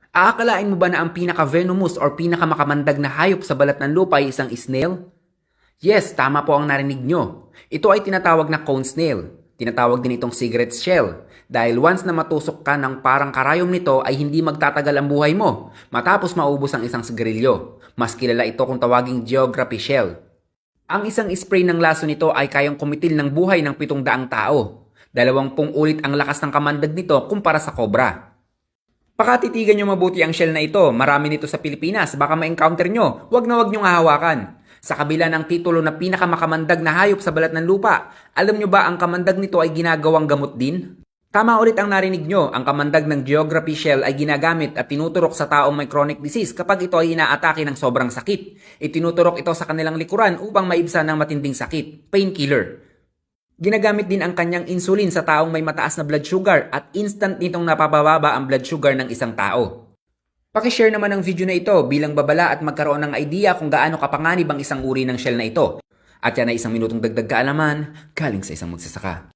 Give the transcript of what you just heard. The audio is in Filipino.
Aakalain mo ba na ang pinaka-venomous or pinaka-makamandag na hayop sa balat ng lupa ay isang snail? Yes, tama po ang narinig nyo. Ito ay tinatawag na cone snail. Tinatawag din itong cigarette shell. Dahil once na matusok ka ng parang karayom nito ay hindi magtatagal ang buhay mo matapos maubos ang isang sigarilyo. Mas kilala ito kung tawaging geography shell. Ang isang spray ng laso nito ay kayang kumitil ng buhay ng 700 tao. 20 ulit ang lakas ng kamandag nito kumpara sa cobra. Pakatitigan nyo mabuti ang shell na ito. Marami nito sa Pilipinas. Baka ma-encounter nyo. Huwag na huwag nyong hahawakan. Sa kabila ng titulo na pinakamakamandag na hayop sa balat ng lupa, alam nyo ba ang kamandag nito ay ginagawang gamot din? Tama ulit ang narinig nyo. Ang kamandag ng geography shell ay ginagamit at tinuturok sa taong may chronic disease kapag ito ay inaatake ng sobrang sakit. Itinuturok ito sa kanilang likuran upang maibsan ng matinding sakit. Painkiller. Ginagamit din ang kanyang insulin sa taong may mataas na blood sugar at instant nitong napapababa ang blood sugar ng isang tao. Pakishare naman ang video na ito bilang babala at magkaroon ng idea kung gaano kapanganib ang isang uri ng shell na ito. At yan ay 1 minutong dagdag kaalaman galing sa isang magsasaka.